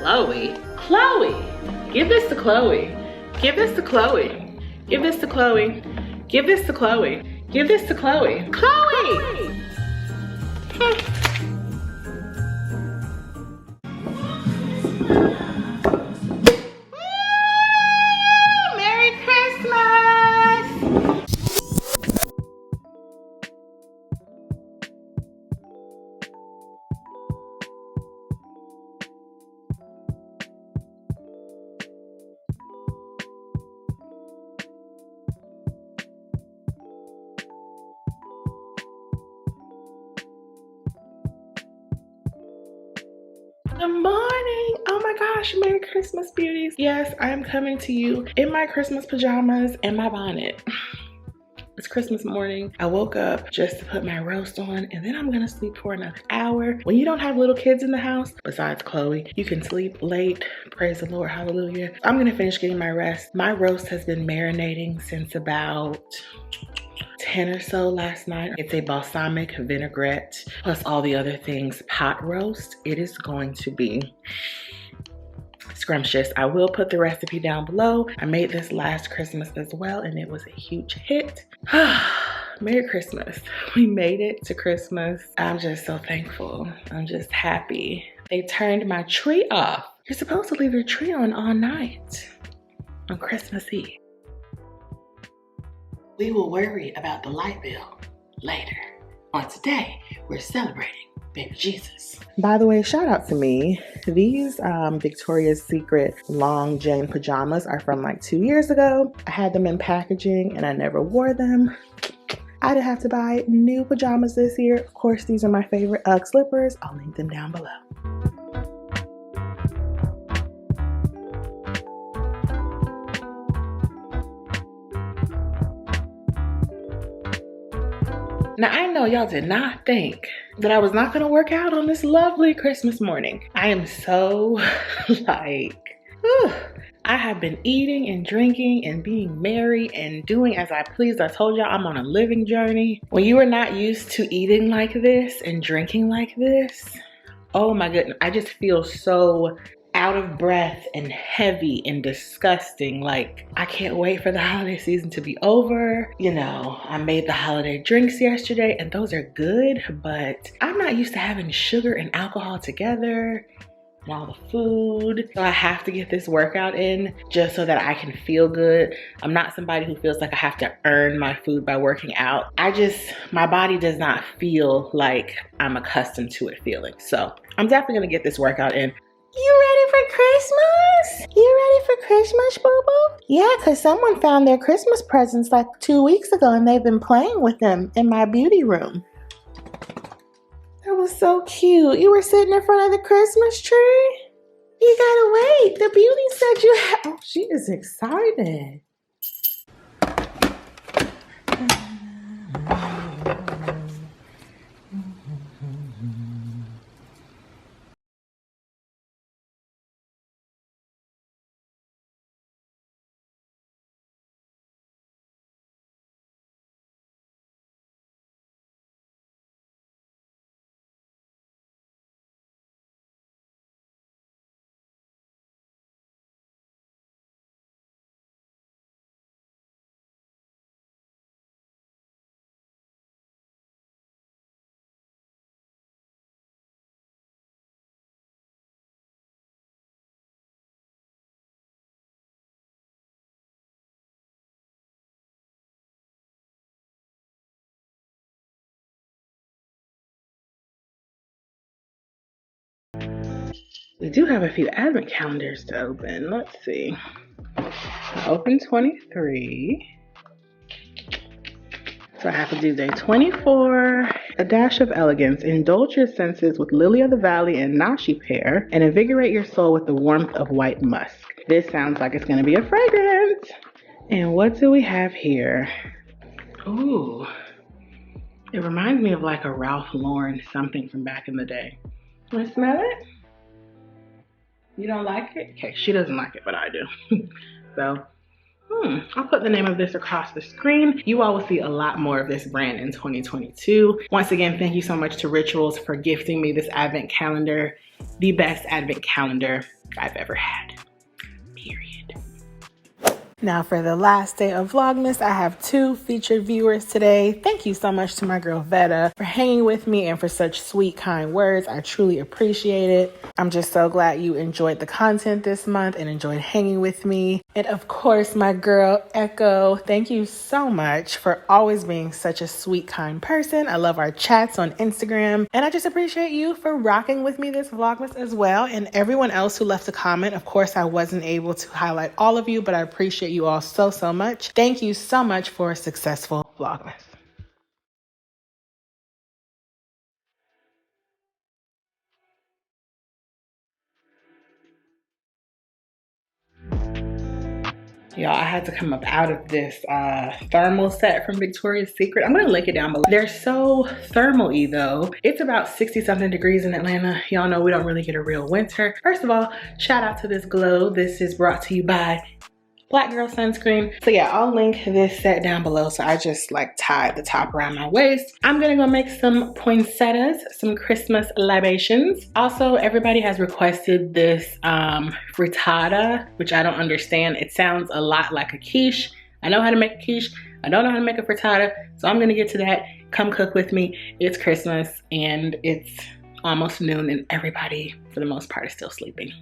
Chloe? Chloe! Give this to Chloe. Give this to Chloe. Give this to Chloe. Give this to Chloe. Give this to Chloe. Chloe! Merry Christmas! Good morning. Oh my gosh, Merry Christmas, beauties. Yes, I am coming to you in my Christmas pajamas and my bonnet. It's Christmas morning. I woke up just to put my roast on, and then I'm gonna sleep for another hour. When you don't have little kids in the house, besides Chloe, you can sleep late. Praise the Lord, hallelujah. I'm gonna finish getting my rest. My roast has been marinating since about 10 or so last night. It's a balsamic vinaigrette plus all the other things pot roast. It is going to be scrumptious. I will put the recipe down below. I made this last Christmas as well, and it was a huge hit. Merry Christmas. We made it to Christmas. I'm just so thankful. I'm just happy. They turned my tree off. You're supposed to leave your tree on all night on Christmas Eve. We will worry about the light bill later. On today, we're celebrating baby Jesus. By the way, shout out to me. These Victoria's Secret long Jane pajamas are from like 2 years ago. I had them in packaging and I never wore them. I didn't have to buy new pajamas this year. Of course, these are my favorite Ugg slippers. I'll link them down below. Now, I know y'all did not think that I was not gonna work out on this lovely Christmas morning. I am so like, I have been eating and drinking and being merry and doing as I please. I told y'all I'm on a living journey. When you are not used to eating like this and drinking like this, oh my goodness, I just feel so out of breath and heavy and disgusting. Like, I can't wait for the holiday season to be over. You know, I made the holiday drinks yesterday and those are good, but I'm not used to having sugar and alcohol together and all the food. So I have to get this workout in just so that I can feel good. I'm not somebody who feels like I have to earn my food by working out. My body does not feel like I'm accustomed to it feeling. So I'm definitely gonna get this workout in. You ready for Christmas? You ready for Christmas, boo-boo? Yeah, because someone found their Christmas presents like 2 weeks ago and they've been playing with them in my beauty room. That was so cute. You were sitting in front of the Christmas tree? You gotta wait. The beauty said you had... Oh, she is excited. We do have a few advent calendars to open. Let's see. I opened 23. So I have to do day 24. A dash of elegance. Indulge your senses with lily of the valley and nashi pear, and invigorate your soul with the warmth of white musk. This sounds like it's going to be a fragrance. And what do we have here? Ooh. It reminds me of like a Ralph Lauren something from back in the day. Want to smell it? You don't like it? Okay, she doesn't like it, but I do. So I'll put the name of this across the screen. You all will see a lot more of this brand in 2022. Once again, thank you so much to Rituals for gifting me this advent calendar. The best advent calendar I've ever had, period. Now for the last day of Vlogmas, I have 2 featured viewers today. Thank you so much to my girl Veta for hanging with me and for such sweet, kind words. I truly appreciate it. I'm just so glad you enjoyed the content this month and enjoyed hanging with me. And of course, my girl Echo, thank you so much for always being such a sweet, kind person. I love our chats on Instagram. And I just appreciate you for rocking with me this Vlogmas as well. And everyone else who left a comment. Of course, I wasn't able to highlight all of you, but I appreciate you all so much. Thank you so much for a successful Vlogmas. Y'all, I had to come up out of this thermal set from Victoria's Secret. I'm gonna link it down below. They're so thermal-y though. It's about 60-something degrees in Atlanta. Y'all know we don't really get a real winter. First of all, shout out to this glow. This is brought to you by Black Girl Sunscreen. So yeah, I'll link this set down below. So I just like tied the top around my waist. I'm gonna go make some poinsettias, some Christmas libations. Also, everybody has requested this frittata, which I don't understand. It sounds a lot like a quiche. I know how to make a quiche. I don't know how to make a frittata. So I'm gonna get to that. Come cook with me. It's Christmas and it's almost noon and everybody, for the most part, is still sleeping.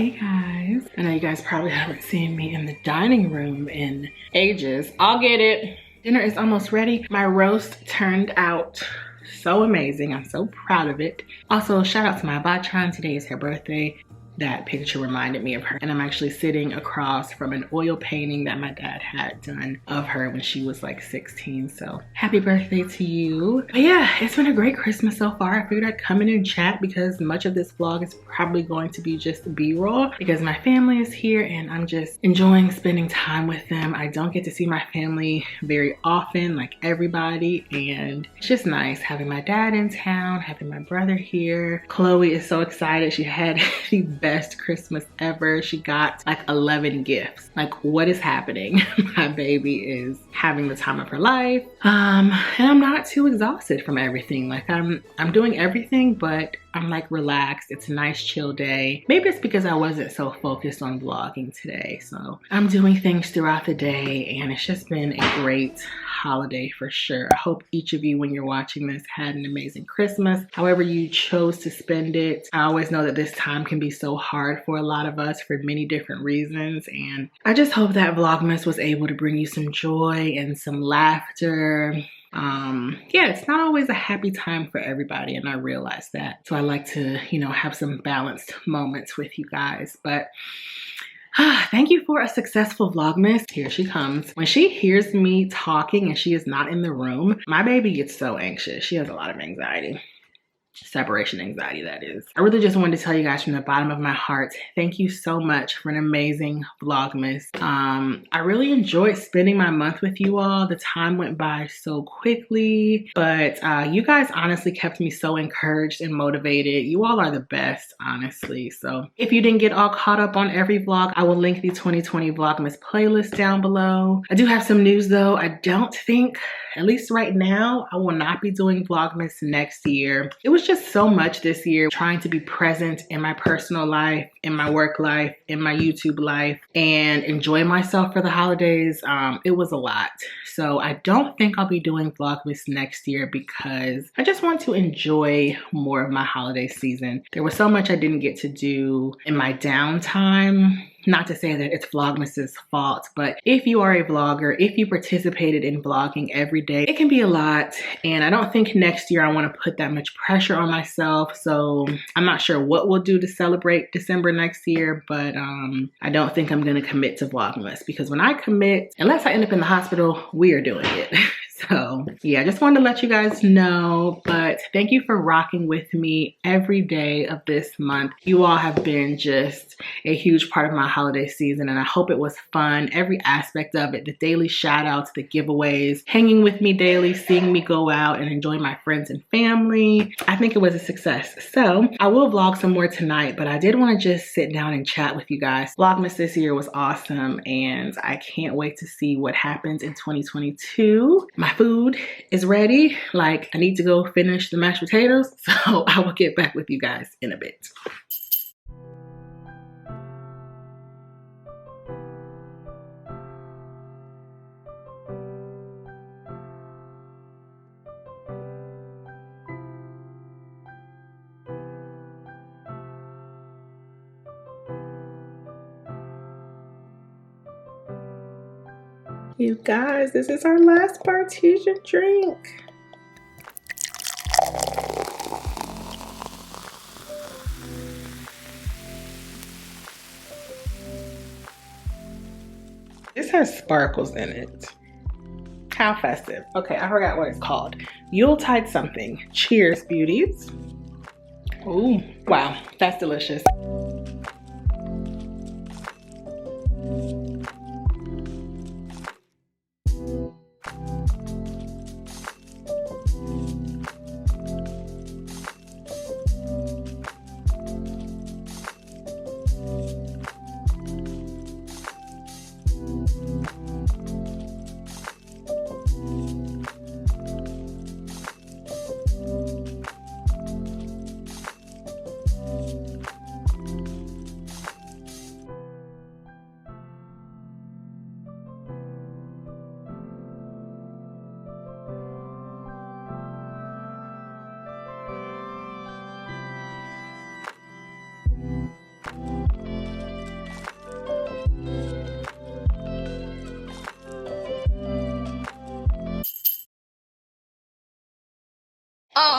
Hey guys. I know you guys probably haven't seen me in the dining room in ages. I'll get it. Dinner is almost ready. My roast turned out so amazing. I'm so proud of it. Also, shout out to my Batron. Today is her birthday. That picture reminded me of her. And I'm actually sitting across from an oil painting that my dad had done of her when she was like 16. So happy birthday to you. But yeah, it's been a great Christmas so far. I figured I'd come in and chat because much of this vlog is probably going to be just B-roll because my family is here and I'm just enjoying spending time with them. I don't get to see my family very often like everybody, and it's just nice having my dad in town, having my brother here. Chloe is so excited. She had the best Christmas ever. She got like 11 gifts. Like, what is happening? My baby is having the time of her life. And I'm not too exhausted from everything. Like I'm doing everything, but I'm like relaxed. It's a nice chill day. Maybe it's because I wasn't so focused on vlogging today. So I'm doing things throughout the day and it's just been a great holiday for sure. I hope each of you, when you're watching this, had an amazing Christmas. However you chose to spend it. I always know that this time can be so hard for a lot of us for many different reasons. And I just hope that Vlogmas was able to bring you some joy and some laughter. Yeah, it's not always a happy time for everybody, and I realize that. So I like to, you know, have some balanced moments with you guys. But thank you for a successful Vlogmas. Here she comes. When she hears me talking and she is not in the room, my baby gets so anxious. She has a lot of anxiety. Separation anxiety, that is. I really just wanted to tell you guys from the bottom of my heart, thank you so much for an amazing Vlogmas. I really enjoyed spending my month with you all. The time went by so quickly, but you guys honestly kept me so encouraged and motivated. You all are the best, honestly. So if you didn't get all caught up on every vlog, I will link the 2020 Vlogmas playlist down below. I do have some news though. I don't think, at least right now, I will not be doing Vlogmas next year. It was just so much this year, trying to be present in my personal life, in my work life, in my YouTube life, and enjoy myself for the holidays. It was a lot. So I don't think I'll be doing Vlogmas next year because I just want to enjoy more of my holiday season. There was so much I didn't get to do in my downtime. Not to say that it's Vlogmas's fault, but if you are a vlogger, if you participated in vlogging every day, it can be a lot. And I don't think next year I want to put that much pressure on myself. So I'm not sure what we'll do to celebrate December next year, but I don't think I'm going to commit to Vlogmas because when I commit, unless I end up in the hospital, we are doing it. So yeah, I just wanted to let you guys know, but thank you for rocking with me every day of this month. You all have been just a huge part of my holiday season and I hope it was fun. Every aspect of it, the daily shout outs, the giveaways, hanging with me daily, seeing me go out and enjoy my friends and family. I think it was a success. So I will vlog some more tonight, but I did want to just sit down and chat with you guys. Vlogmas this year was awesome and I can't wait to see what happens in 2022. My food is ready. Like, I need to go finish the mashed potatoes, so I will get back with you guys in a bit. You guys, this is our last partition drink. This has sparkles in it. How festive. Okay, I forgot what it's called. Yuletide something. Cheers, beauties. Ooh, wow, that's delicious.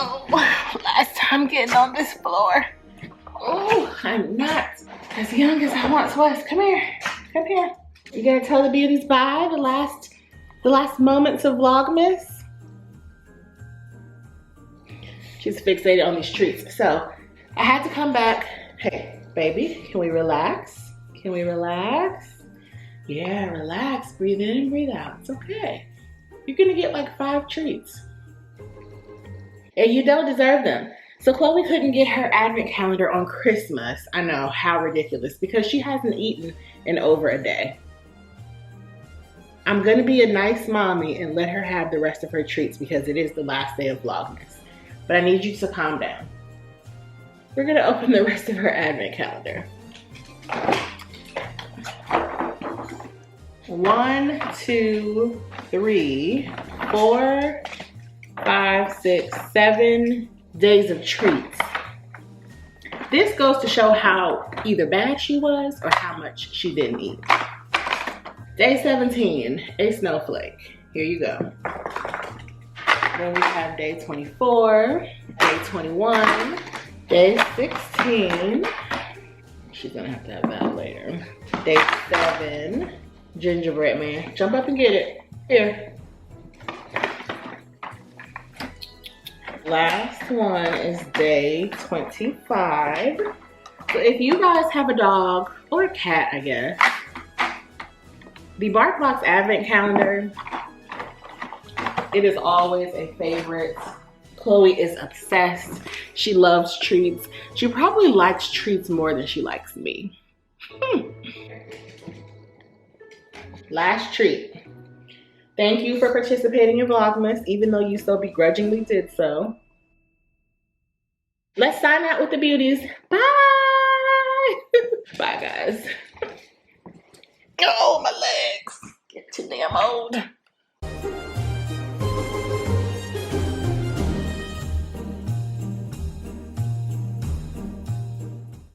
Oh, last time getting on this floor. Oh, I'm not as young as I once was. Come here, come here. You gonna tell the beauties bye, the last moments of Vlogmas? She's fixated on these treats. So I had to come back. Hey, baby, can we relax? Can we relax? Yeah, relax, breathe in and breathe out. It's okay. You're gonna get like 5 treats. And you don't deserve them. So Chloe couldn't get her advent calendar on Christmas. I know, how ridiculous, because she hasn't eaten in over a day. I'm gonna be a nice mommy and let her have the rest of her treats because it is the last day of Vlogmas. But I need you to calm down. We're gonna open the rest of her advent calendar. 1, 2, 3, 4, 5, 6, 7 days of treats. This goes to show how either bad she was or how much she didn't eat. Day 17, a snowflake. Here you go. Then we have day 24, day 21, day 16. She's gonna have to have that later. Day 7, gingerbread man. Jump up and get it. Here. Last one is day 25. So if you guys have a dog or a cat, I guess, the BarkBox Advent Calendar, it is always a favorite. Chloe is obsessed. She loves treats. She probably likes treats more than she likes me. Last treat. Thank you for participating in Vlogmas, even though you so begrudgingly did so. Let's sign out with the beauties. Bye. Bye, guys. Oh, my legs. Get too damn old.